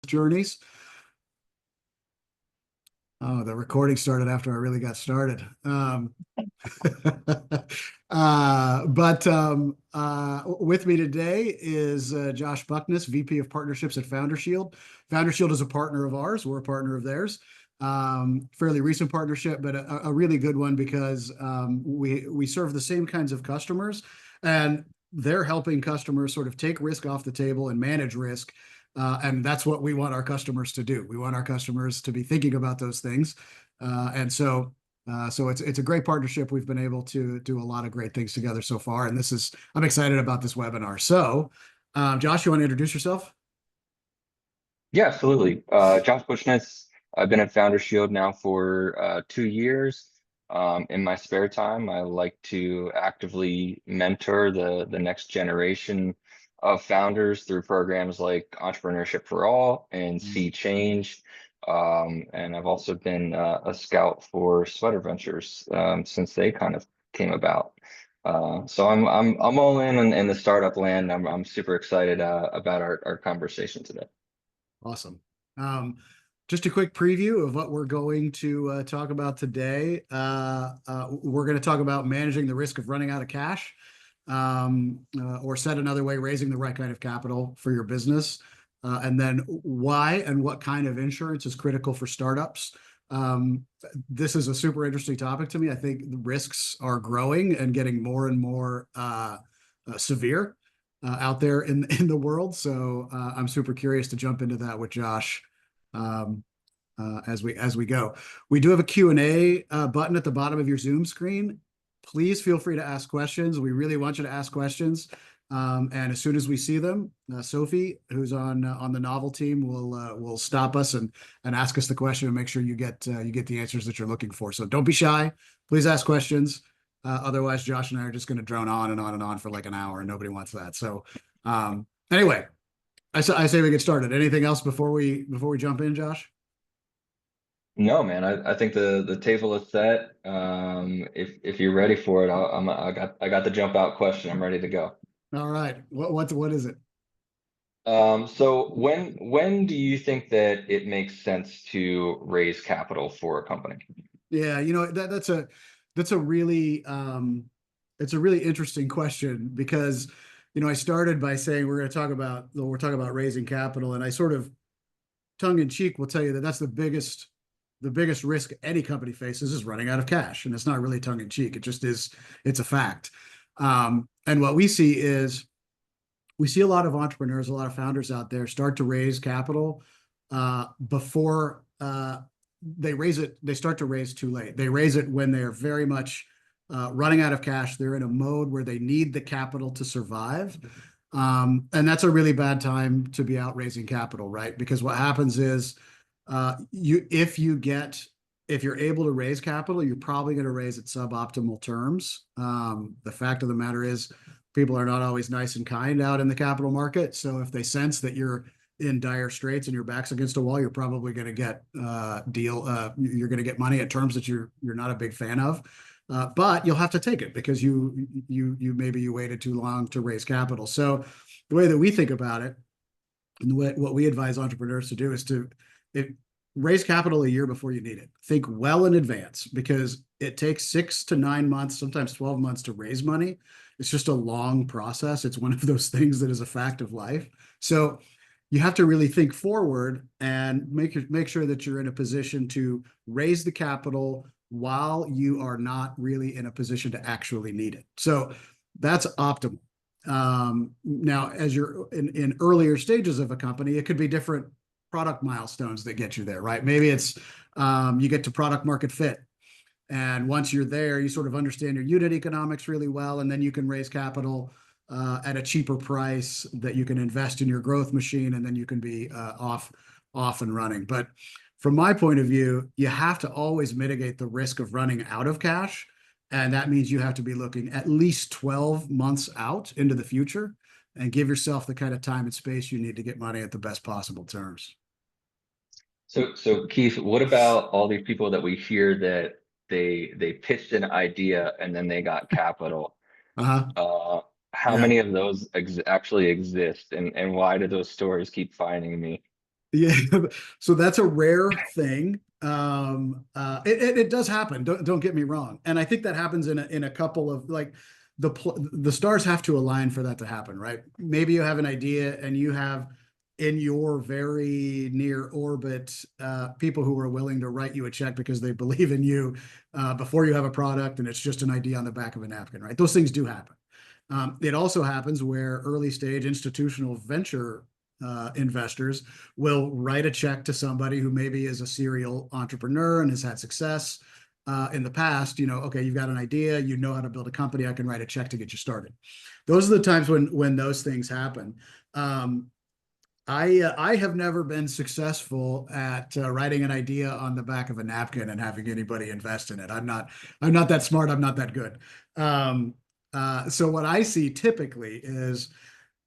journeys. Oh, the recording started after I really got started. With me today is Josh Buckness, VP of Partnerships at Founder Shield. Founder Shield is a partner of ours. We're a partner of theirs. Fairly recent partnership, but a really good one because we serve the same kinds of customers, and they're helping customers sort of take risk off the table and manage risk. And that's what we want our customers to do. We want our customers to be thinking about those things. So it's a great partnership. We've been able to do a lot of great things together so far. And I'm excited about this webinar. So, Josh, you want to introduce yourself? Yeah, absolutely. Josh Bushness. I've been at Founder Shield now for 2 years. In my spare time, I like to actively mentor the next generation of founders through programs like Entrepreneurship for All and See Change. And I've also been a scout for Sweater Ventures since they kind of came about. So I'm all in the startup land. I'm super excited about our conversation today. Awesome. Just a quick preview of what we're going to talk about today. We're going to talk about managing the risk of running out of cash, or said another way, raising the right kind of capital for your business, and then why and what kind of insurance is critical for startups. This is a super interesting topic to me. I think the risks are growing and getting more and more severe out there in the world. So I'm super curious to jump into that with Josh as we go. We do have a Q&A button at the bottom of your Zoom screen. Please feel free to ask questions. We really want you to ask questions. And as soon as we see them, Sophie, who's on the Novel team, will stop us and ask us the question and make sure you get the answers that you're looking for. So don't be shy. Please ask questions. Otherwise, Josh and I are just going to drone on and on and on for like an hour, and nobody wants that. So anyway, I say we get started. Anything else before we jump in, Josh? No, man, I think the table is set. If you're ready for it, I got the jump out question. I'm ready to go. All right. What is it? So when do you think that it makes sense to raise capital for a company? Yeah, that's a really it's a really interesting question because I started by saying we're talking about raising capital, and I sort of tongue in cheek will tell you that that's the biggest risk any company faces is running out of cash, and it's not really tongue in cheek. It just is. It's a fact. And what we see is a lot of entrepreneurs, a lot of founders out there start to raise capital before they raise it. They start to raise too late. They raise it when they're very much running out of cash. They're in a mode where they need the capital to survive. And that's a really bad time to be out raising capital, right? Because what happens is if you're able to raise capital, you're probably going to raise at suboptimal terms. The fact of the matter is people are not always nice and kind out in the capital market. So if they sense that you're in dire straits and your back's against a wall, you're probably going to get you're going to get money at terms that you're not a big fan of. But you'll have to take it because maybe you waited too long to raise capital. So the way that we think about it, and what we advise entrepreneurs to do is to raise capital a year before you need it. Think well in advance, because it takes 6 to 9 months, sometimes 12 months to raise money. It's just a long process. It's one of those things that is a fact of life. So you have to really think forward and make sure that you're in a position to raise the capital while you are not really in a position to actually need it. So that's optimal. Now, as you're in earlier stages of a company, it could be different product milestones that get you there, right? Maybe it's you get to product market fit. And once you're there, you sort of understand your unit economics really well, and then you can raise capital at a cheaper price that you can invest in your growth machine, and then you can be off and running. But from my point of view, you have to always mitigate the risk of running out of cash. And that means you have to be looking at least 12 months out into the future and give yourself the kind of time and space you need to get money at the best possible terms. So Keith, what about all these people that we hear that they pitched an idea and then they got capital? Uh-huh. How Yeah. many of those actually exist, and why do those stories keep finding me? Yeah, so that's a rare thing. It does happen. Don't get me wrong, and I think that happens in a couple of like the stars have to align for that to happen, right? Maybe you have an idea and you have in your very near orbit people who are willing to write you a check because they believe in you before you have a product, and it's just an idea on the back of a napkin, right? Those things do happen. It also happens where early stage institutional venture investors will write a check to somebody who maybe is a serial entrepreneur and has had success in the past. Okay, you've got an idea, you know how to build a company, I can write a check to get you started. Those are the times when those things happen. um, I have never been successful at writing an idea on the back of a napkin and having anybody invest in it. I'm not that smart. I'm not that good. Um, so what I see typically is,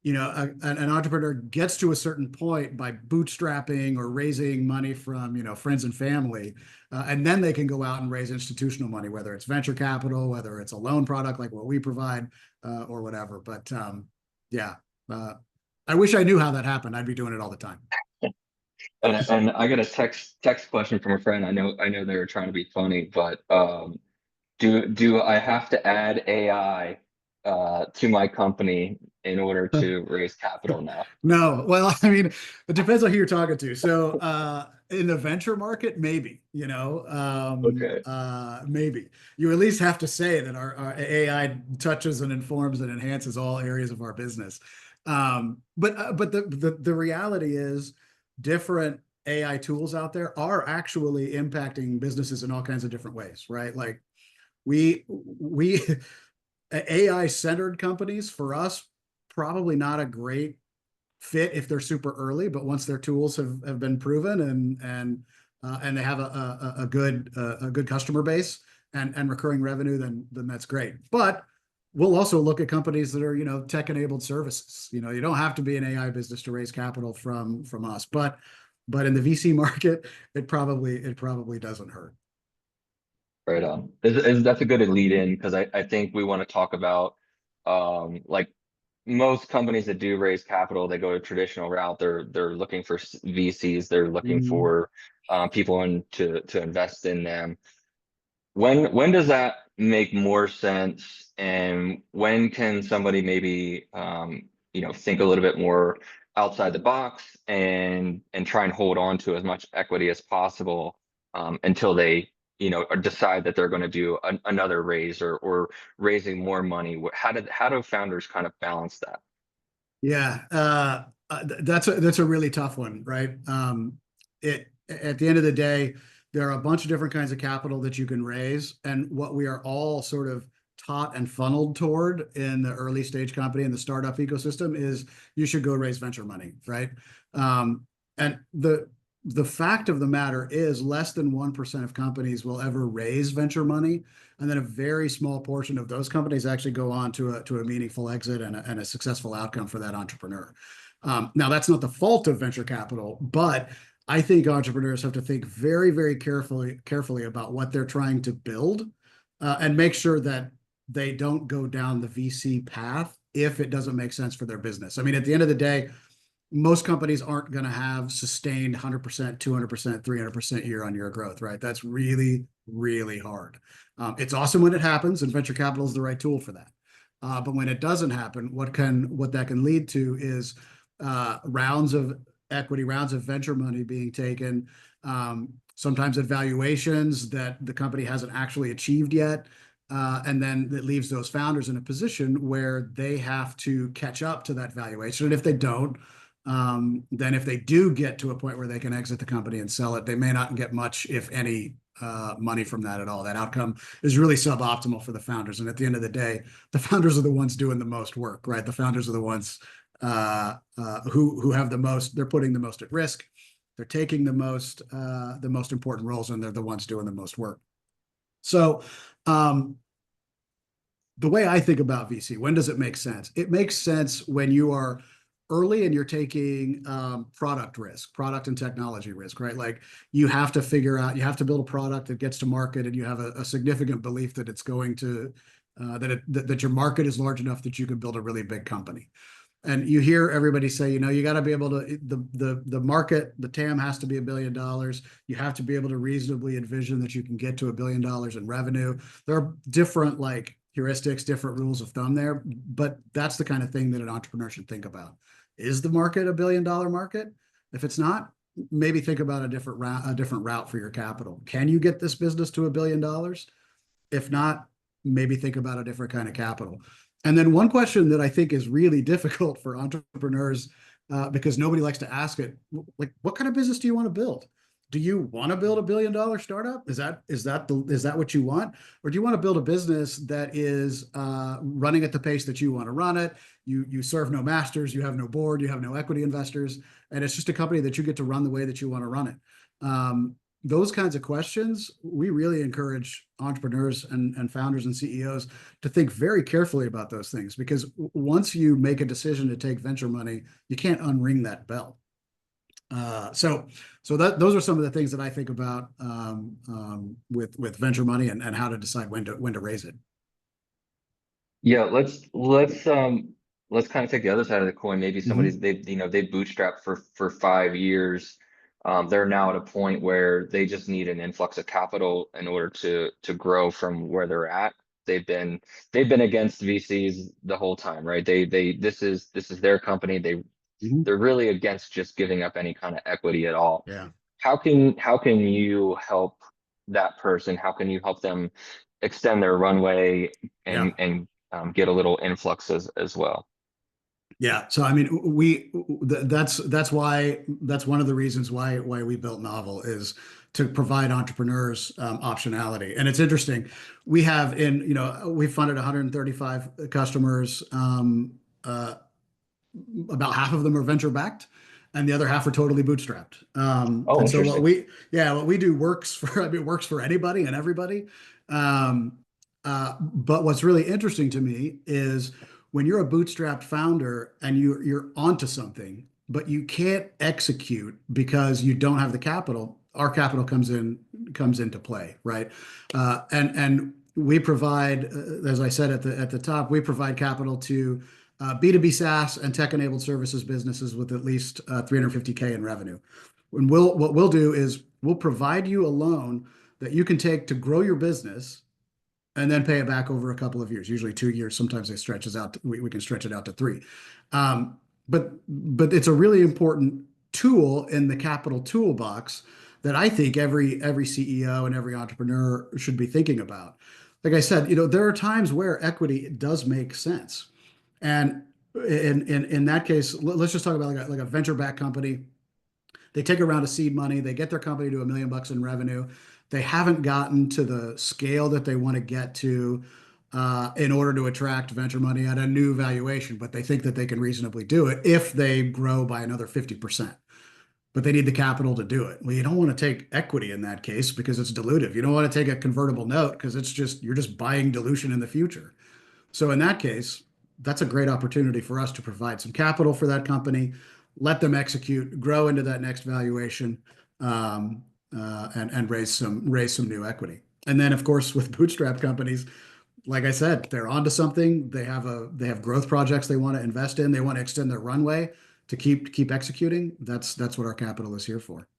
an entrepreneur gets to a certain point by bootstrapping or raising money from, friends and family, and then they can go out and raise institutional money, whether it's venture capital, whether it's a loan product like what we provide, or whatever. But yeah, uh, I wish I knew how that happened. I'd be doing it all the time. And I got a text question from a friend. I know they were trying to be funny, but do I have to add AI to my company in order to raise capital now? No, well, I mean, it depends on who you're talking to. So, in the venture market, maybe, Okay. maybe you at least have to say that our AI touches and informs and enhances all areas of our business. But the reality is, different AI tools out there are actually impacting businesses in all kinds of different ways, right? Like we AI centered companies for us probably not a great fit if they're super early, but once their tools have been proven and they have a good customer base and recurring revenue, then that's great. But we'll also look at companies that are tech enabled services. You don't have to be an AI business to raise capital from us, but in the VC market, it probably doesn't hurt. Right on. That's a good lead in because I think we want to talk about like most companies that do raise capital, they go a traditional route. They're looking for VCs, they're looking Mm. for people to invest in them. When does that make more sense, and when can somebody maybe think a little bit more outside the box and try and hold on to as much equity as possible until they decide that they're going to do another raise or raising more money? How do founders kind of balance that? Yeah, that's a really tough one, right? It At the end of the day, there are a bunch of different kinds of capital that you can raise, and what we are all sort of taught and funneled toward in the early stage company and the startup ecosystem is you should go raise venture money, right? And the fact of the matter is less than 1% of companies will ever raise venture money, and then a very small portion of those companies actually go on to a meaningful exit and a successful outcome for that entrepreneur. Now, that's not the fault of venture capital, but I think entrepreneurs have to think very, very carefully about what they're trying to build, and make sure that they don't go down the VC path if it doesn't make sense for their business. I mean, at the end of the day, most companies aren't going to have sustained 100%, 200%, 300% year on year growth, right? That's really, really hard. It's awesome when it happens, and venture capital is the right tool for that. But when it doesn't happen, what that can lead to is rounds of equity, rounds of venture money being taken, sometimes at valuations that the company hasn't actually achieved yet. And then it leaves those founders in a position where they have to catch up to that valuation. And if they don't, then if they do get to a point where they can exit the company and sell it, they may not get much, if any, money from that at all. That outcome is really suboptimal for the founders. And at the end of the day, the founders are the ones doing the most work, right? The founders are the ones who have the most. They're putting the most at risk. They're taking the most important roles, and they're the ones doing the most work. So, um, the way I think about VC, when does it make sense? It makes sense when you are early and you're taking product risk, product and technology risk, right? Like you have to figure out, you have to build a product that gets to market, and you have a significant belief that it's going to that your market is large enough that you can build a really big company. And you hear everybody say, you got to be able to the market, the TAM has to be $1 billion. You have to be able to reasonably envision that you can get to $1 billion in revenue. There are different like heuristics, different rules of thumb there, but that's the kind of thing that an entrepreneur should think about. Is the market $1 billion market? If it's not, maybe think about a different route for your capital. Can you get this business to $1 billion? If not, maybe think about a different kind of capital. And then one question that I think is really difficult for entrepreneurs, because nobody likes to ask it, like, what kind of business do you want to build? Do you want to build $1 billion startup? Is that what you want, or do you want to build a business that is running at the pace that you want to run it? You serve no masters, you have no board, you have no equity investors, and it's just a company that you get to run the way that you want to run it. Those kinds of questions, we really encourage entrepreneurs and founders and CEOs to think very carefully about those things, because once you make a decision to take venture money, you can't unring that bell. So those are some of the things that I think about with venture money and how to decide when to raise it. Yeah, let's kind of take the other side of the coin. Maybe somebody's Mhm. they bootstrapped for 5 years. They're now at a point where they just need an influx of capital in order to grow from where they're at. They've been they've been against VCs the whole time, right? They this is their company. Mhm. They're really against just giving up any kind of equity at all. Yeah. How can you help that person? How can you help them extend their runway Yeah. and get a little influx as well? Yeah. So I mean, that's one of the reasons why we built Novel, is to provide entrepreneurs optionality. And it's interesting. We funded 135 customers. Uh, about half of them are venture backed, and the other half are totally bootstrapped. Oh, And so interesting. what we do works for, I mean, it works for anybody and everybody. Um, but what's really interesting to me is when you're a bootstrapped founder and you're onto something, but you can't execute because you don't have the capital. Our capital comes into play, right? And we provide, as I said at the top, we provide capital to B2B SaaS and tech-enabled services businesses with at least 350K in revenue. And what we'll do is we'll provide you a loan that you can take to grow your business and then pay it back over a couple of years, usually 2 years. Sometimes we can stretch it out to three. Um, but it's a really important tool in the capital toolbox that I think every CEO and every entrepreneur should be thinking about. Like I said, there are times where equity does make sense. And in that case, let's just talk about like a venture backed company. They take a round of seed money, they get their company to $1 million in revenue. They haven't gotten to the scale that they want to get to in order to attract venture money at a new valuation, but they think that they can reasonably do it if they grow by another 50%. But they need the capital to do it. Well, you don't want to take equity in that case because it's dilutive. You don't want to take a convertible note because you're just buying dilution in the future. So in that case, that's a great opportunity for us to provide some capital for that company, let them execute, grow into that next valuation, and raise some new equity. And then, of course, with bootstrap companies, like I said, they're onto something. They have growth projects they want to invest in. They want to extend their runway to keep executing. That's what our capital is here for.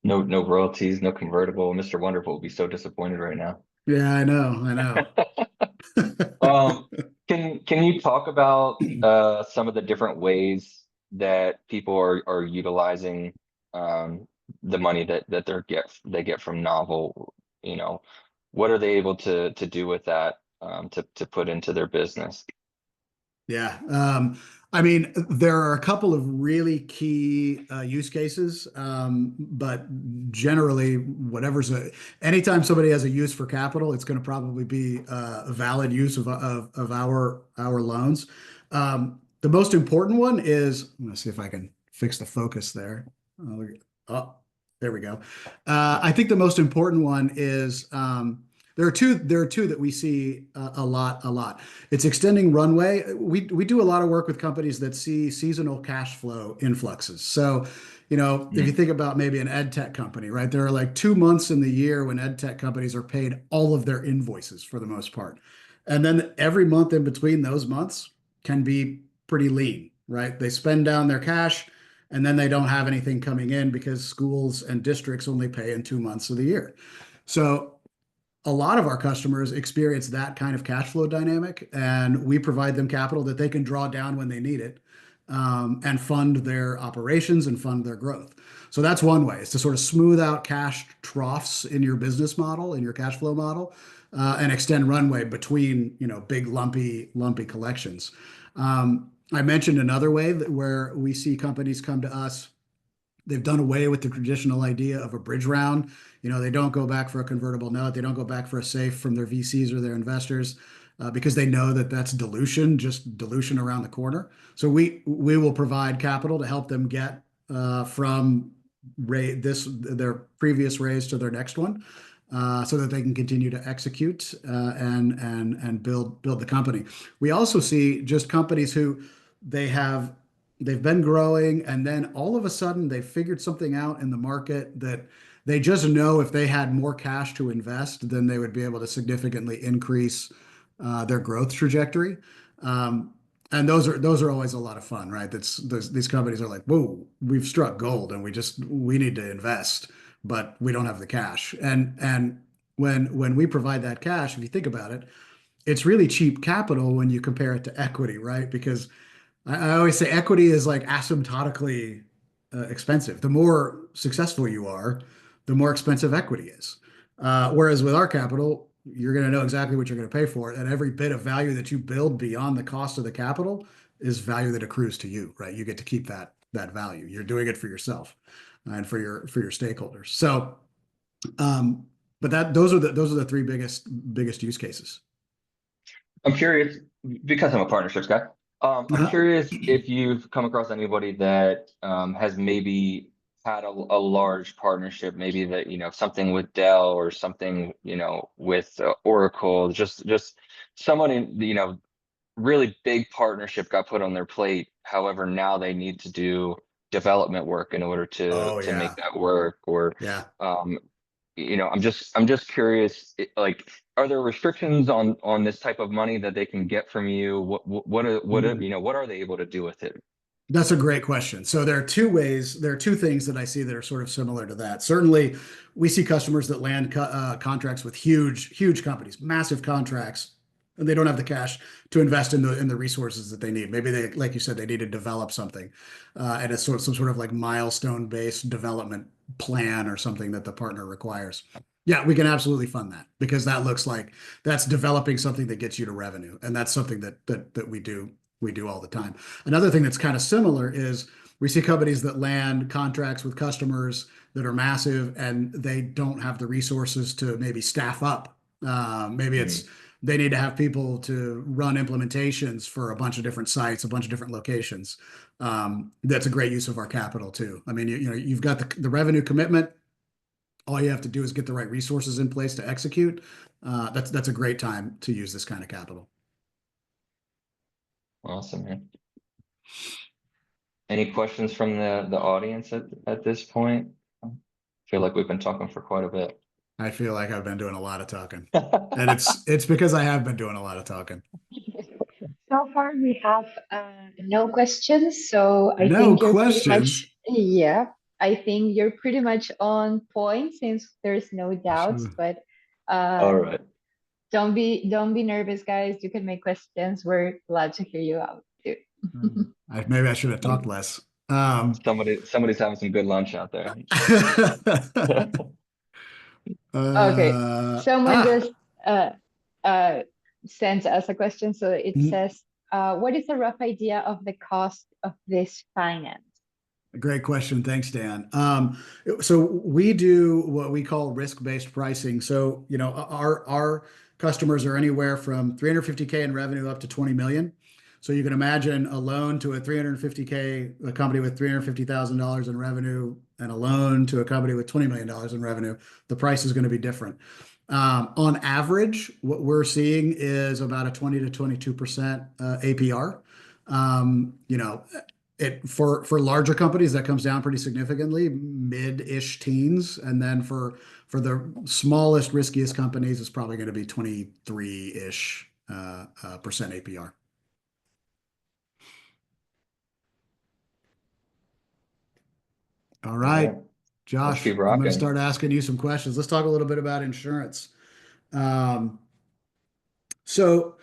No royalties, no convertible. Mr. Wonderful will be so disappointed right now. Yeah, I know, I know. Um, can you talk about some of the different ways that people are utilizing um the money that they get from Novel? You know, what are they able to do with that to put into their business? Yeah. I mean, there are a couple of really key use cases, but generally, anytime somebody has a use for capital, it's going to probably be a valid use of our loans. The most important one is, I'm going to see if I can fix the focus there. Oh, oh, there we go. I think the most important one is there are two. There are two that we see a lot. It's extending runway. We do a lot of work with companies that see seasonal cash flow influxes. So, if you Mm. think about maybe an ed tech company, right? There are like 2 months in the year when ed tech companies are paid all of their invoices for the most part. And then every month in between those months, can be pretty lean, right? They spend down their cash and then they don't have anything coming in because schools and districts only pay in 2 months of the year. So a lot of our customers experience that kind of cash flow dynamic, and we provide them capital that they can draw down when they need it, and fund their operations and fund their growth. So that's one way, is to sort of smooth out cash troughs in your business model, in your cash flow model, and extend runway between, big lumpy collections. I mentioned another way that where we see companies come to us. They've done away with the traditional idea of a bridge round. They don't go back for a convertible note. They don't go back for a safe from their VCs or their investors, because they know that that's dilution, just dilution around the corner. So we will provide capital to help them get from their previous raise to their next one, so that they can continue to execute, and build the company. We also see just companies who they have they've been growing, and then all of a sudden they've figured something out in the market that they just know if they had more cash to invest, then they would be able to significantly increase their growth trajectory. Um, and those are always a lot of fun, right? These companies are like, whoa, we've struck gold, and we need to invest, but we don't have the cash. And when we provide that cash, if you think about it, it's really cheap capital when you compare it to equity, right? Because I always say equity is like asymptotically expensive. The more successful you are, the more expensive equity is. Whereas with our capital, you're going to know exactly what you're going to pay for it, and every bit of value that you build beyond the cost of the capital is value that accrues to you, right? You get to keep that value. You're doing it for yourself and for your stakeholders. So, but those are the three biggest use cases. I'm curious because I'm a partnerships guy. I'm Uh-huh. curious if you've come across anybody that has maybe had a large partnership, maybe that, something with Dell or something, with Oracle, just someone in, really big partnership got put on their plate. However, now they need to do development work in order to Oh make yeah, that work, or yeah. um, I'm just curious, like, are there restrictions on this type of money that they can get from you? What are they able to do with it? That's a great question. So there are two things that I see that are sort of similar to that. Certainly, we see customers that land contracts with huge companies, massive contracts, and they don't have the cash to invest in the resources that they need. Maybe they, like you said, they need to develop something, and it's some sort of like milestone-based development plan or something that the partner requires. Yeah, we can absolutely fund that, because that looks like that's developing something that gets you to revenue, and that's something that we do all the time. Another thing that's kind of similar is we see companies that land contracts with customers that are massive, and they don't have the resources to maybe staff up. Maybe Mhm. it's they need to have people to run implementations for a bunch of different sites, a bunch of different locations. That's a great use of our capital too. I mean, you've got the revenue commitment. All you have to do is get the right resources in place to execute. That's a great time to use this kind of capital. Awesome, man. Any questions from the audience at this point? I feel like we've been talking for quite a bit. I feel like I've been doing a lot of talking, and it's because I have been doing a lot of talking. So far, we have no questions. So I No think you're pretty much, questions. yeah, I think you're pretty much on point since there's no doubts. But uh, All right. don't be nervous, guys. You can make questions. We're glad to hear you out too. Maybe I should have talked less. Um, Somebody's having some good lunch out there. Okay, uh, someone ah, just uh, uh, sent us a question. So it mm, says, what is a rough idea of the cost of this finance? Great question. Thanks, Dan. So we do what we call risk-based pricing. So, our customers are anywhere from 350K in revenue up to 20 million. So you can imagine a loan to a 350K, a company with $350,000 in revenue, and a loan to a company with $20 million in revenue. The price is going to be different. On average, what we're seeing is about a 20 to 22% APR. You know, for larger companies, that comes down pretty significantly, mid-ish teens, and then for the smallest, riskiest companies, it's probably going to be 23-ish percent APR. All All right, right, let's Josh, keep I'm going to rocking. start asking you some questions. Let's talk a little bit about insurance. Um, so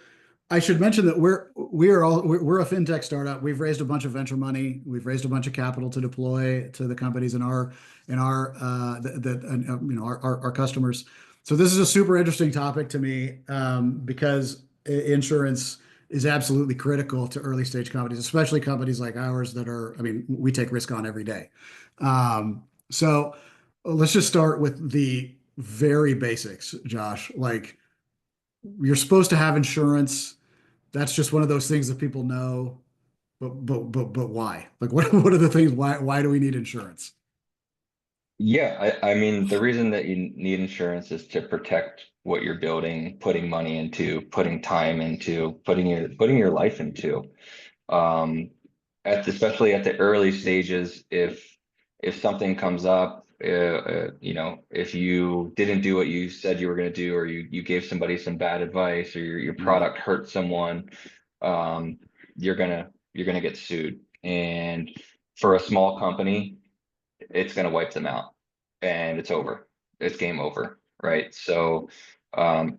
I should mention that we're a fintech startup. We've raised a bunch of venture money. We've raised a bunch of capital to deploy to the companies in our that our customers. So this is a super interesting topic to me because insurance is absolutely critical to early stage companies, especially companies like ours that are. I mean, we take risk on every day. So let's just start with the very basics, Josh. Like you're supposed to have insurance. That's just one of those things that people know. But why? Like what are the things? Why do we need insurance? Yeah, I mean, the reason that you need insurance is to protect what you're building, putting money into, putting time into, putting your life into. Um, especially at the early stages, if something comes up, if you didn't do what you said you were going to do, or you gave somebody some bad advice, or your Yeah. product hurt someone, um, you're gonna get sued. And for a small company, it's going to wipe them out and it's over. It's game over, right? So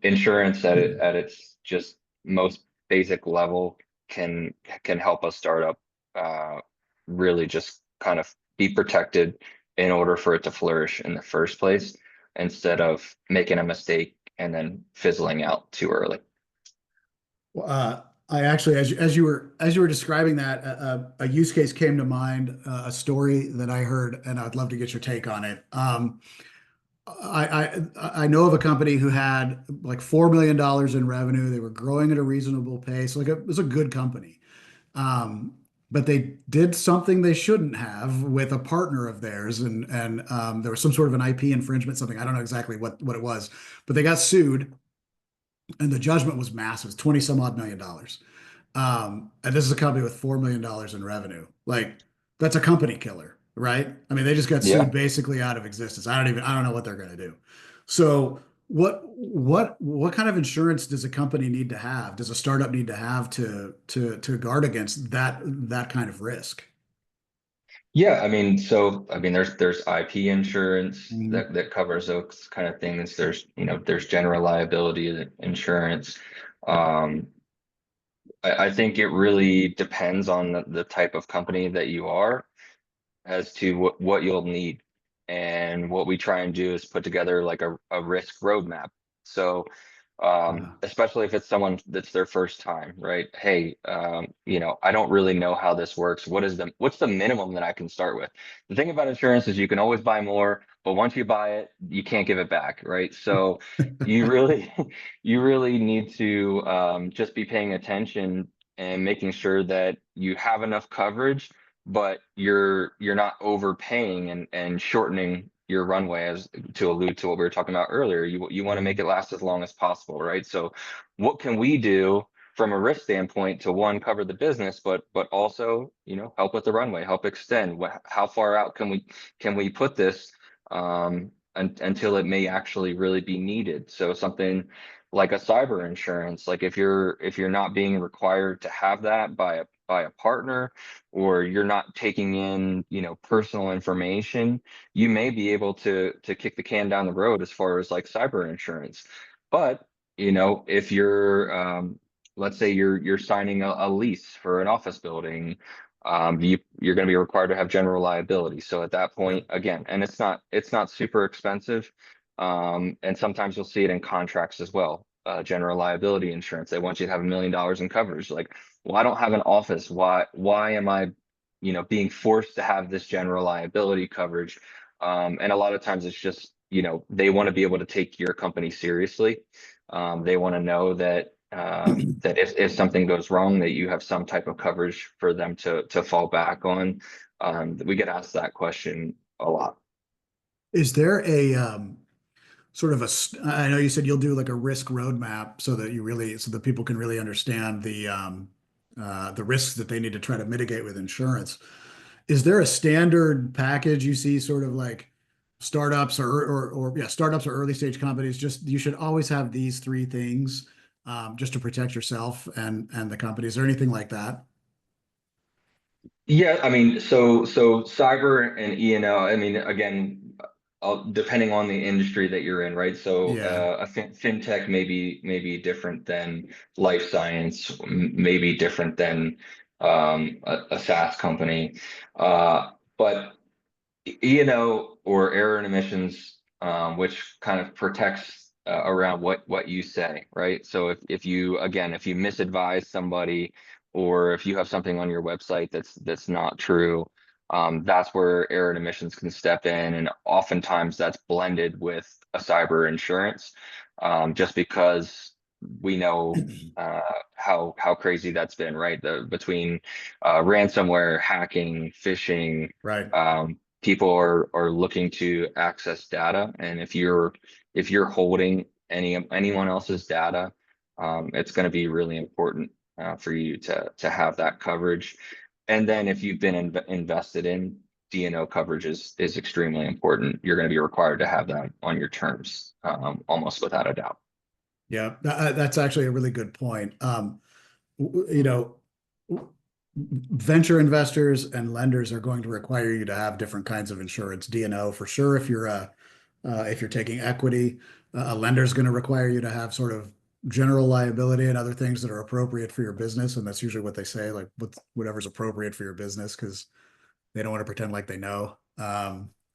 insurance at its just most basic level can can help a startup really just kind of be protected in order for it to flourish in the first place, instead of making a mistake and then fizzling out too early. I actually, as you were describing that, a use case came to mind, a story that I heard, and I'd love to get your take on it. I know of a company who had like $4 million in revenue. They were growing at a reasonable pace. Like it was a good company. Um, but they did something they shouldn't have with a partner of theirs, and there was some sort of an IP infringement, something I don't know exactly what it was, but they got sued, and the judgment was massive, it was 20 some odd million dollars. And this is a company with $4 million in revenue. Like that's a company killer, right? I mean, they just got sued Yeah. basically out of existence. I don't know what they're going to do. So what kind of insurance does a company need to have? Does a startup need to have to guard against that kind of risk? Yeah, I mean, there's IP insurance Mhm. that covers those kind of things. There's general liability insurance. Um, I think it really depends on the type of company that you are as to what you'll need. And what we try and do is put together like a risk roadmap. So Yeah. especially if it's someone that's their first time, right? Hey, I don't really know how this works. What's the minimum that I can start with? The thing about insurance is you can always buy more, but once you buy it, you can't give it back, right? So you really you really need to just be paying attention and making sure that you have enough coverage, but you're not overpaying and shortening your runway, as to allude to what we were talking about earlier. You want to make Mhm. it last as long as possible, right? So what can we do from a risk standpoint to, one, cover the business, but also, help with the runway, help extend how far out can we put this until it may actually really be needed. So something like a cyber insurance, like if you're not being required to have that by a partner, or you're not taking in, personal information, you may be able to kick the can down the road as far as like cyber insurance. But if let's say you're signing a lease for an office building, you're going to be required to have general liability. So at that Yeah. point, again, and it's not super expensive, and sometimes you'll see it in contracts as well. General liability insurance, they want you to have $1 million in coverage. Like, well, I don't have an office. Why am I, being forced to have this general liability coverage? And a lot of times it's just, they want to be able to take your company seriously. They want to know that if something goes wrong, that you have some type of coverage for them to fall back on. We get asked that question a lot. Is there a sort of I know you said you'll do like a risk roadmap so that people can really understand the risks that they need to try to mitigate with insurance. Is there a standard package you see sort of like startups or yeah, startups or early stage companies, just you should always have these three things just to protect yourself and the company? Is there anything like that? Yeah, I mean, so cyber and E&O, I mean, again, depending on the industry that you're in, right? So Yeah. a fintech may be different than life science, may be different than a SaaS company. But E&O or error and emissions, which kind of protects around what you say, right? So if you again if you misadvise somebody or if you have something on your website that's not true, that's where error and emissions can step in, and oftentimes that's blended with a cyber insurance, just because we know how crazy that's been, right? The between ransomware, hacking, phishing. Right. People are looking to access data, and if you're holding anyone else's data, it's going to be really important for you to have that coverage. And then if you've been invested in D&O coverage is extremely important. You're going to be required to have that on your terms, almost without a doubt. Yeah, that's actually a really good point. You know, venture investors and lenders are going to require you to have different kinds of insurance. D&O for sure. If you're taking equity, a lender is going to require you to have sort of general liability and other things that are appropriate for your business, and that's usually what they say, like whatever's appropriate for your business, because they don't want to pretend like they know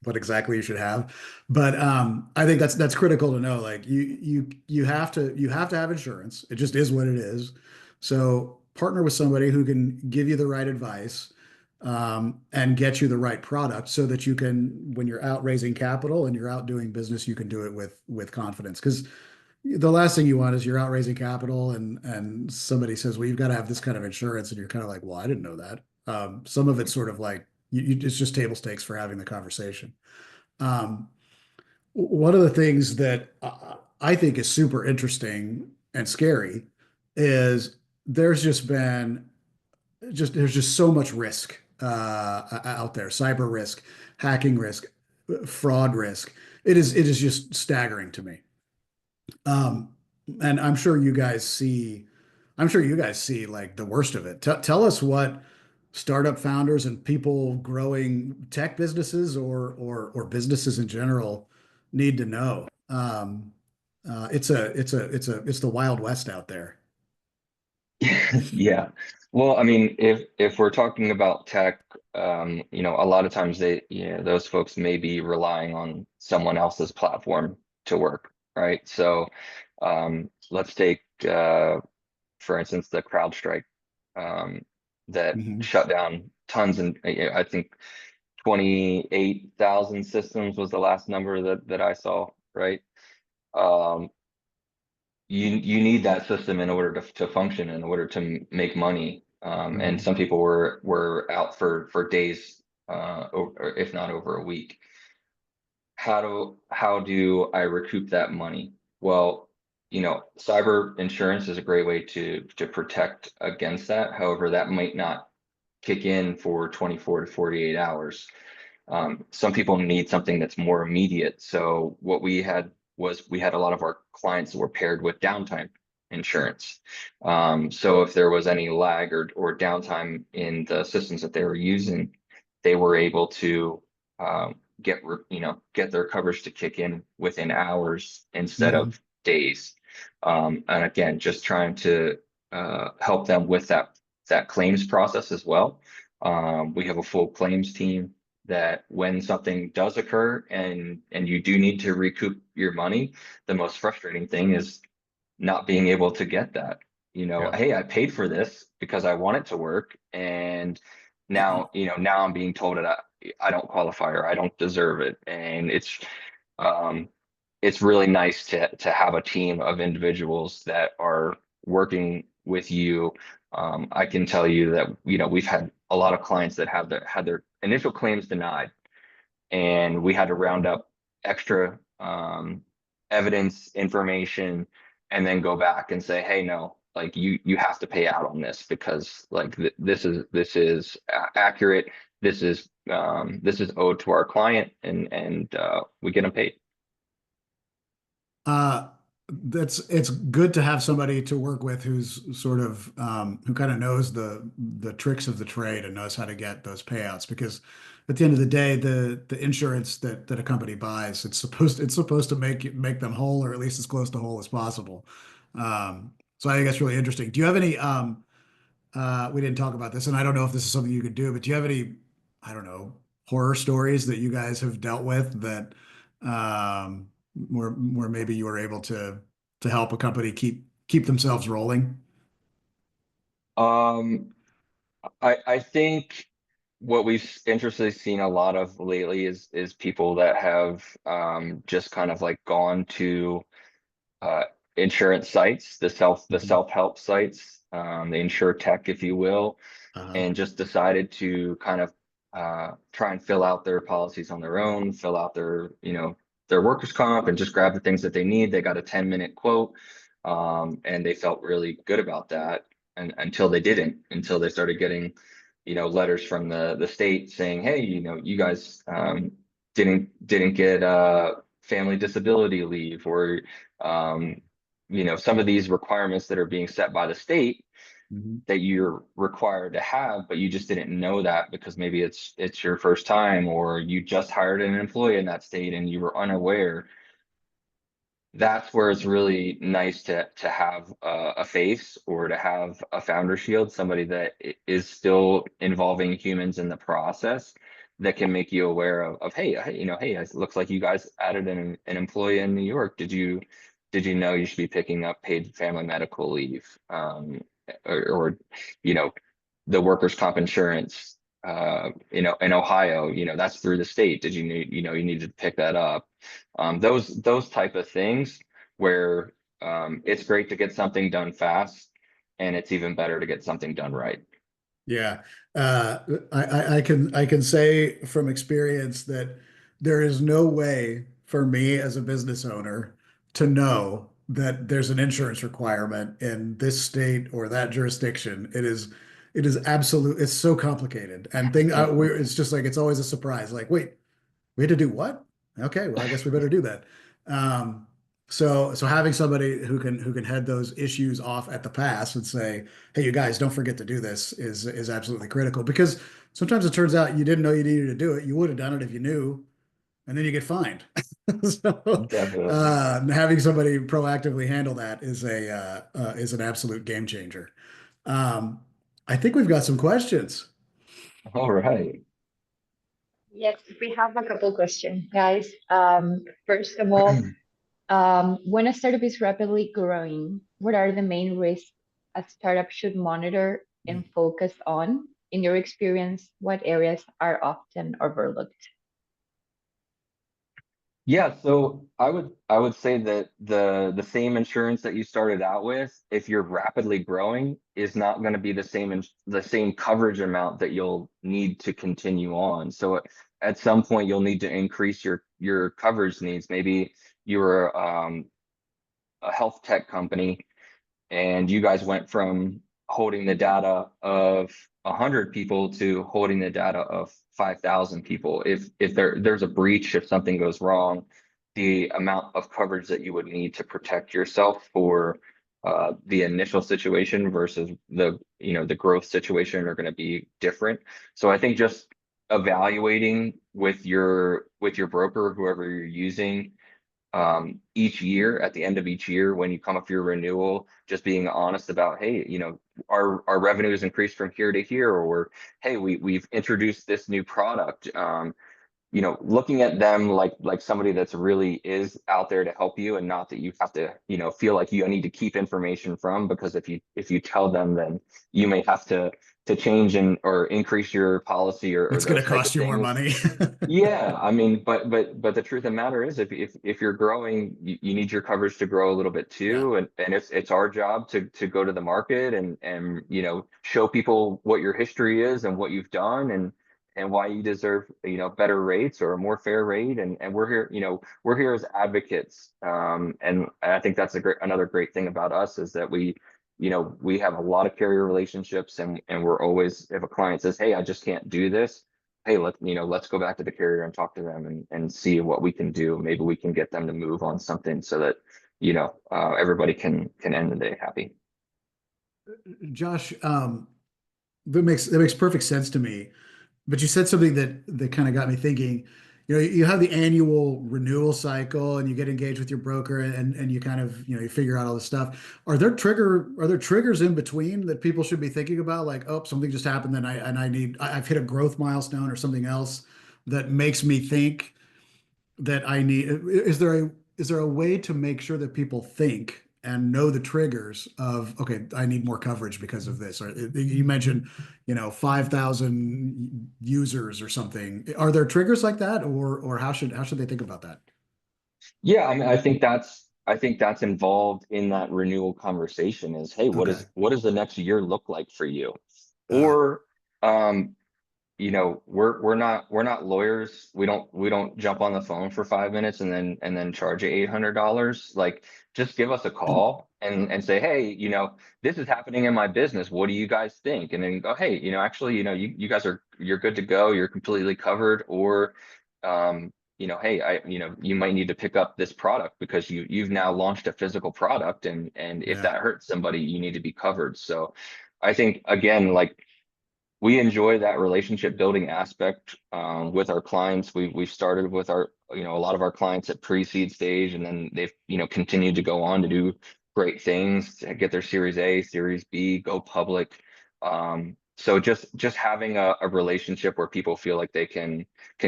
what exactly you should have. But I think that's critical to know. Like you have to have insurance. It just is what it is. So partner with somebody who can give you the right advice and get you the right product so that you can, when you're out raising capital and you're out doing business, you can do it with confidence. Because the last thing you want is you're out raising capital and somebody says, well, you've got to have this kind of insurance, and you're kind of like, well, I didn't know that. Some of it's sort of like it's just table stakes for having the conversation. Um, one of the things that I think is super interesting and scary is there's just been there's just so much risk out there, cyber risk, hacking risk, fraud risk. It is just staggering to me. Um, and I'm sure you guys see like the worst of it. Tell us what startup founders and people growing tech businesses or businesses in general need to know. It's the Wild West out there. Yeah. Well, I mean, if we're talking about tech, a lot of times those folks may be relying on someone else's platform to work, right? So, let's take, for instance, the CrowdStrike, that Mhm. shut down tons, and I think 28,000 systems was the last number that I saw, right? Um, you need that system in order to function, in order to make money. And Mhm. some people were out for days, or if not over a week. How do I recoup that money? Well, cyber insurance is a great way to protect against that. However, that might not kick in for 24 to 48 hours. Some people need something that's more immediate. So what we had was we had a lot of our clients that were paired with downtime insurance. So if there was any lag or downtime in the systems that they were using, they were able to get their coverage to kick in within hours instead Mhm. of days. And again, just trying to help them with that claims process as well. We have a full claims team that when something does occur and you do need to recoup your money, the most frustrating thing is not being able to get that. Yeah. Hey, I paid for this because I want it to work, and now I'm being told that I don't qualify or I don't deserve it, and um, it's really nice to have a team of individuals that are working with you. I can tell you that we've had a lot of clients that had their initial claims denied, and we had to round up extra evidence, information, and then go back and say, hey, no, like you have to pay out on this because like this is accurate. This is owed to our client, and we get them paid. Uh, it's good to have somebody to work with who's sort of who kind of knows the tricks of the trade and knows how to get those payouts, because at the end of the day, the insurance that a company buys, it's supposed to make them whole, or at least as close to whole as possible. So I think that's really interesting. Do you have any we didn't talk about this, and I don't know if this is something you could do, but do you have any, I don't know, horror stories that you guys have dealt with that where maybe you were able to help a company keep themselves rolling? Um, I think what we've interestingly seen a lot of lately is people that have just kind of like gone to uh insurance sites, the Mhm. self-help sites, the insure tech, if you will, Uh, and just decided to kind of try and fill out their policies on their own, fill out their, their workers' comp and just grab the things that they need. They got a 10-minute quote, and they felt really good about that. And until they didn't, until they started getting, letters from the state saying, hey, you guys didn't get family disability leave, or some of these requirements that are being set by the state mhm. that you're required to have, but you just didn't know that because maybe it's your first time, or you just hired an employee in that state and you were unaware. That's where it's really nice to have a face, or to have a founder shield, somebody that is still involving humans in the process, that can make you aware of, hey, it looks like you guys added an employee in New York. Did you know you should be picking up paid family medical leave? Or you know the workers' comp insurance, in Ohio, that's through the state. Did you need, you needed to pick that up? Those type of things where it's great to get something done fast, and it's even better to get something done right. Yeah. Uh, I can say from experience that there is no way for me as a business owner to know that there's an insurance requirement in this state or that jurisdiction. It is absolute. It's so complicated, and it's just like it's always a surprise. Like, wait, we had to do what? Okay, well, I guess we better do that. Um, so having somebody who can head those issues off at the pass and say, "Hey, you guys, don't forget to do this," is absolutely critical, because sometimes it turns out you didn't know you needed to do it. You would have done it if you knew, and then you get fined. So Definitely. having somebody proactively handle that is an absolute game changer. Um, I think we've got some questions. All right. Yes, we have a couple questions, guys. First of all, when a startup is rapidly growing, what are the main risks a startup should monitor and focus on? In your experience, what areas are often overlooked? Yeah, so I would say that the same insurance that you started out with, if you're rapidly growing, is not going to be the same coverage amount that you'll need to continue on. So at some point you'll need to increase your coverage needs. Maybe you're a health tech company, and you guys went from holding the data of 100 people to holding the data of 5,000 people. If there's a breach, if something goes wrong, the amount of coverage that you would need to protect yourself for the initial situation versus the growth situation are going to be different. So I think just evaluating with your broker, whoever you're using, each year, at the end of each year, when you come up for your renewal, just being honest about, hey, our revenue has increased from here to here, or hey, we've introduced this new product. Looking at them like somebody that's really is out there to help you, and not that you have to, feel like you need to keep information from, because if you tell them, then you may have to change or increase your policy, or It's going those to type of cost you more things. money. Yeah, I mean, but the truth of the matter is, if you're growing, you need your coverage to grow a little bit Yeah. too, and it's our job to go to the market, and show people what your history is and what you've done, and why you deserve, better rates or a more fair rate, and we're here as advocates, and I think that's another great thing about us, is that we have a lot of carrier relationships, and we're always, if a client says, hey, I just can't do this, hey, let's go back to the carrier and talk to them, and see what we can do. Maybe we can get them to move on something, so that everybody can end the day happy. Josh, that makes perfect sense to me. But you said something that kind of got me thinking. You have the annual renewal cycle, and you get engaged with your broker, and you kind of you figure out all this stuff. Are there triggers in between that people should be thinking about? Like, oh, something just happened, and I've hit a growth milestone or something else that makes me think that I need. Is there a way to make sure that people think and know the triggers of, okay, I need more coverage because of this? Or you mentioned, 5,000 users or something. Are there triggers like that, or how should they think about that? Yeah, I mean, I think that's involved in that renewal conversation is, hey, Okay. what does the next year look like for you? Uh, Or um, we're not lawyers. We don't jump on the phone for 5 minutes and then charge you $800. Like, just give us a call and say, hey, this is happening in my business. What do you guys think? And then go, hey, actually, you guys you're good to go. You're completely covered. Or hey, you might need to pick up this product because you've now launched a physical product, and if yeah. that hurts somebody, you need to be covered. So I think, again, like, we enjoy that relationship building aspect with our clients. We've started with a lot of our clients at pre-seed stage, and then they've continued to go on to do great things, to get their Series A, Series B, go public. So just having a relationship where people feel like they can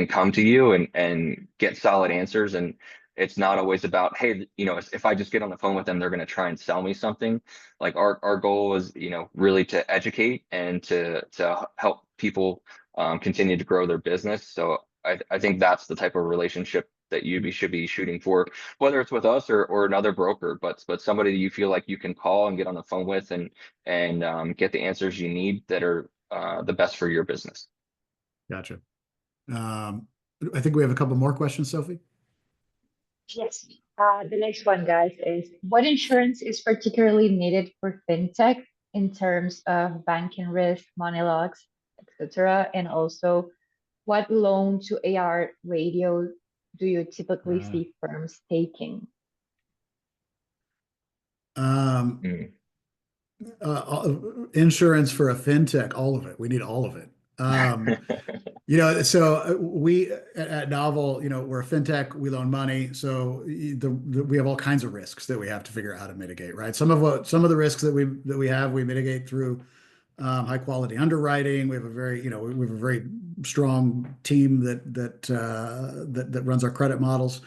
come to you and get solid answers, and it's not always about, hey, if I just get on the phone with them, they're going to try and sell me something. Like, our goal is really to educate and to help people continue to grow their business. So I think that's the type of relationship that should be shooting for, whether it's with us or another broker, but somebody that you feel like you can call and get on the phone with, and get the answers you need that are the best for your business. Gotcha. Um, I think we have a couple more questions, Sophie. Yes. The next one, guys, is what insurance is particularly needed for fintech in terms of banking risk, money loss, etc., and also what loan to AR ratio do you typically Uh, see firms taking? um, Mm. Insurance for a fintech, all of it. We need all of it. We at Novel, we're a fintech, we loan money. So we have all kinds of risks that we have to figure out how to mitigate, right? Some of the risks we mitigate through high quality underwriting. We have a very strong team that runs our credit models.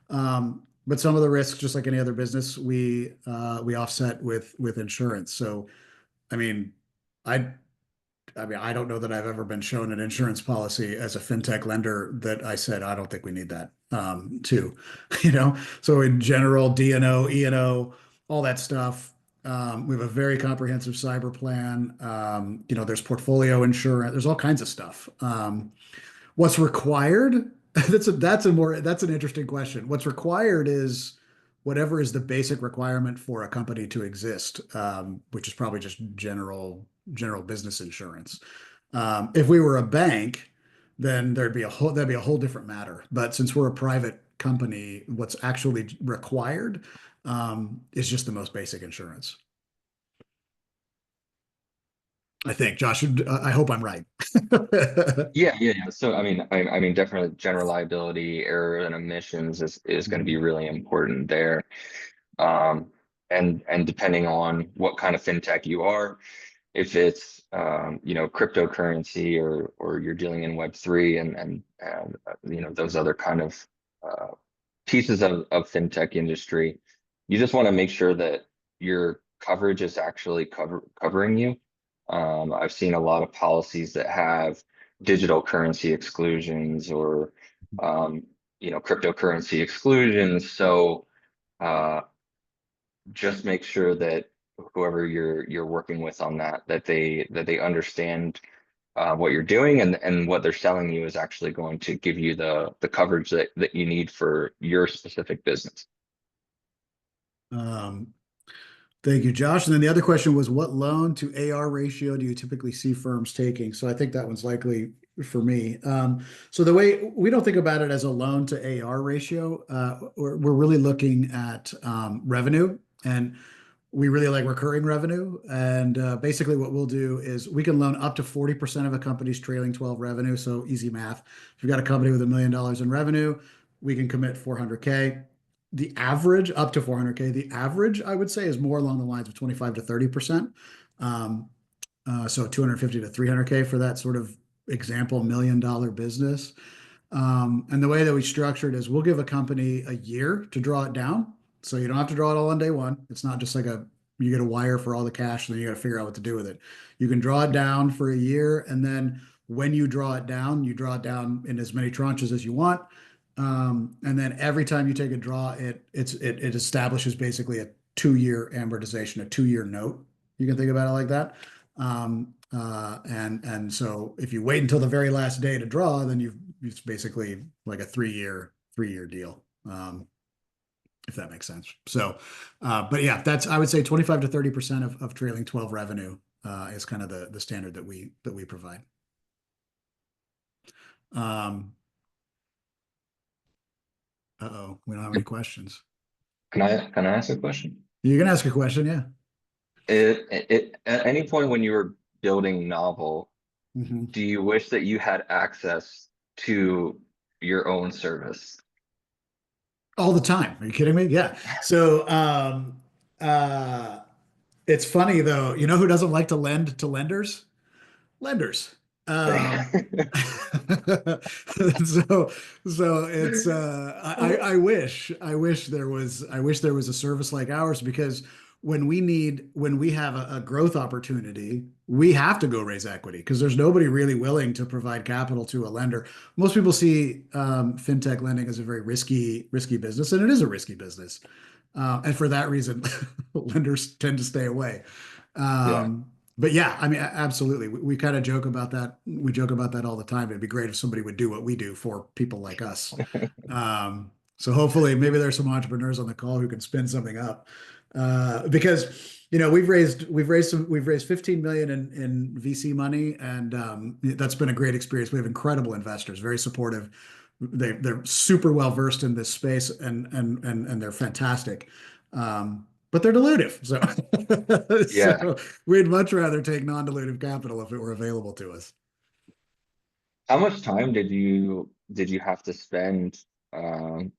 But some of the risks, just like any other business, we offset with insurance. So, I mean, I I don't know that I've ever been shown an insurance policy as a fintech lender that I said, I don't think we need that, too, So in general, D&O, E&O, all that stuff. We have a very comprehensive cyber plan. There's portfolio insurance. There's all kinds of stuff. What's required? That's an interesting question. What's required is whatever is the basic requirement for a company to exist, which is probably just general business insurance. If we were a bank, then that'd be a whole different matter. But since we're a private company, what's actually required is just the most basic insurance. I think, Josh. I hope I'm right. Yeah, yeah, yeah. So I mean, definitely general liability, error and omissions is going to be really important there. Um, and depending on what kind of fintech you are, if it's cryptocurrency, or you're dealing in Web3, and those other kind of uh, pieces of fintech industry, you just want to make sure that your coverage is actually covering you. I've seen a lot of policies that have digital currency exclusions, or cryptocurrency exclusions. So uh, just make sure that whoever you're working with on that they understand what you're doing, and what they're selling you is actually going to give you the coverage that you need for your specific business. Um, Thank you, Josh. And then the other question was, what loan to AR ratio do you typically see firms taking? So I think that one's likely for me. So the way we don't think about it as a loan to AR ratio, we're really looking at revenue, and we really like recurring revenue. And basically, what we'll do is we can loan up to 40% of a company's trailing 12 revenue. So easy math. If you've got a company with $1 million in revenue, we can commit 400K. The average up to 400K, the average I would say is more along the lines of 25 to 30%. Um, so 250 to 300K for that sort of example $1 million business. And the way that we structure it is we'll give a company a year to draw it down. So you don't have to draw it all on day one. It's not just like you get a wire for all the cash and then you got to figure out what to do with it. You can draw it down for a year. And then when you draw it down, you draw it down in as many tranches as you want. And then every time you take a draw, it establishes basically a 2 year amortization, a 2 year note. You can think about it like that. And so if you wait until the very last day to draw, then it's basically like a 3 year deal. If that makes sense. So, but yeah, I would say 25 to 30% of trailing 12 revenue is kind of the standard that we provide. We don't have any questions. Can I ask a question? You can ask a question, yeah. At any point when you were building Novel, Mhm. do you wish that you had access to your own service? All the time. Are you kidding me? Yeah. So, uh, it's funny though. You know who doesn't like to lend to lenders? Lenders. Um, so it's I wish there was a service like ours, because when we have a growth opportunity, we have to go raise equity because there's nobody really willing to provide capital to a lender. Most people see fintech lending as a very risky business, and it is a risky business. And for that reason, lenders tend to stay away. Yeah. But yeah, I mean, absolutely. We kind of joke about that. We joke about that all the time. It'd be great if somebody would do what we do for people like us. So hopefully, maybe there's some entrepreneurs on the call who can spin something up. Because we've raised 15 million in VC money, and that's been a great experience. We have incredible investors, very supportive. They're super well versed in this space, and they're fantastic. But they're dilutive. Yeah. So we'd much rather take non-dilutive capital if it were available to us. How much time did you have to spend um,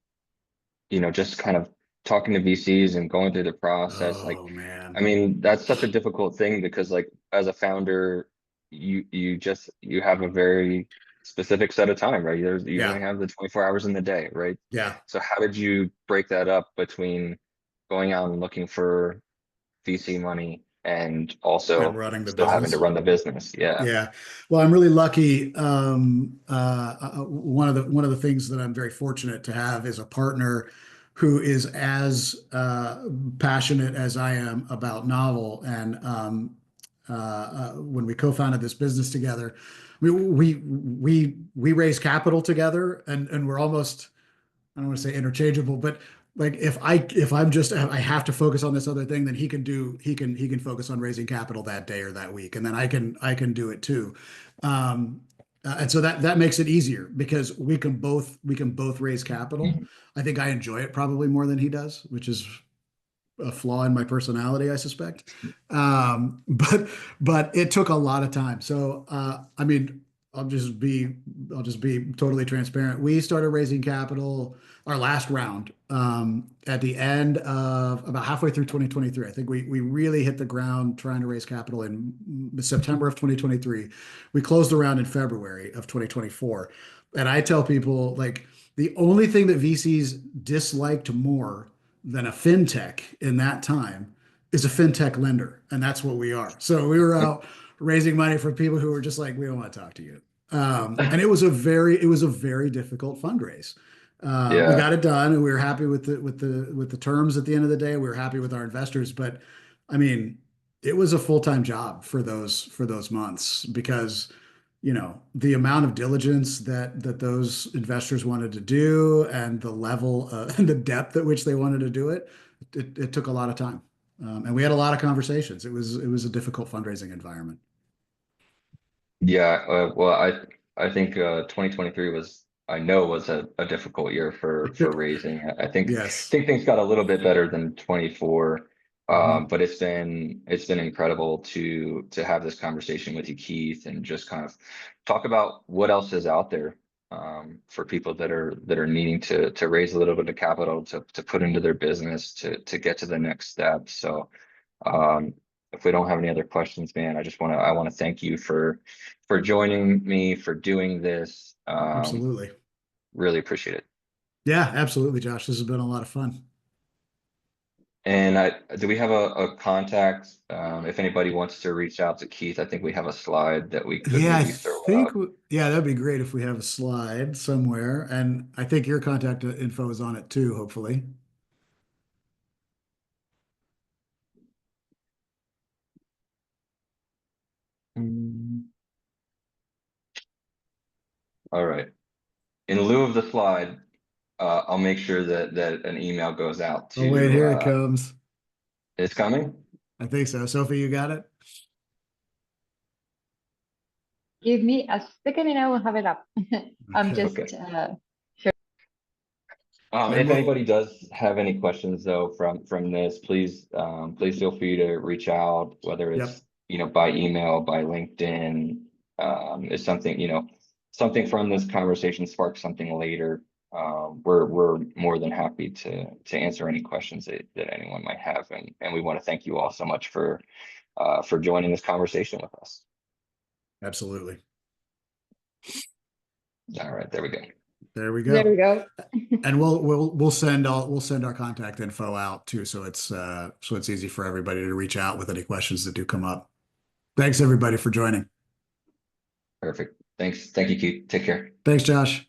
just kind of talking to VCs and going through the process? Like, Oh I man. mean, that's such a difficult thing because like as a founder, you have a very specific set of time, right? You only Yeah. have the 24 hours in the day, right? Yeah. So how did you break that up between going out and looking for VC money and And also running the still having to business. run the business? Yeah. Yeah. Well, I'm really lucky. One of the things that I'm very fortunate to have is a partner who is as passionate as I am about novel. And when we co-founded this business together, we raised capital together, and we're almost, I don't want to say interchangeable, but like I have to focus on this other thing, then he can focus on raising capital that day or that week, and then I can do it too. And so that makes it easier because we can both raise capital. Mhm. I think I enjoy it probably more than he does, which is a flaw in my personality, I suspect. But it took a lot of time. So I mean, I'll just be I'll just be totally transparent. We started raising capital our last round at the end of about halfway through 2023. I think we really hit the ground trying to raise capital in September of 2023. We closed the round in February of 2024. And I tell people like the only thing that VCs disliked more than a fintech in that time is a fintech lender, and that's what we are. So we were out raising money for people who were just like, we don't want to talk to you. And it was a very difficult fundraise. We Yeah. got it done, and we were happy with the terms at the end of the day. We were happy with our investors, but I mean, it was a full-time job for those months because the amount of diligence that those investors wanted to do and the level and the depth at which they wanted to do it took a lot of time. And we had a lot of conversations. It was a difficult fundraising environment. Yeah, well, I think 2023 I know was a difficult year for raising. I Yes. think things got a little bit better than 24. Mhm. But it's been incredible to have this conversation with you, Keith, and just kind of talk about what else is out there for people that are needing to raise a little bit of capital to put into their business to get to the next step. So if we don't have any other questions, man, I want to thank you for joining me, for doing this. Absolutely. Really appreciate it. Yeah, absolutely, Josh. This has been a lot of fun. And do we have a contact? If anybody wants to reach out to Keith, I think we have a slide that we could Yeah, I maybe throw think, out. yeah, that'd be great if we have a slide somewhere. And I think your contact info is on it too, hopefully. Mm, all right. In lieu of the slide, I'll make sure that an email goes out Oh, wait, to, here it comes. it's coming? I think so. Sophie, you got it? Give me a second and I will have it up. I'm Okay. just Okay. sure. And If we'll, anybody does have any questions though from this, please feel free to reach out, whether yep, it's, by email, by LinkedIn. If something, something from this conversation sparks something later. We're more than happy to answer any questions that anyone might have. And we want to thank you all so much for joining this conversation with us. absolutely. All right, there we go. There we There go. we go. And we'll send our contact info out too, so it's easy for everybody to reach out with any questions that do come up. Thanks everybody for joining. Perfect. Thanks. Thank you, Keith. Take care. Thanks, Josh.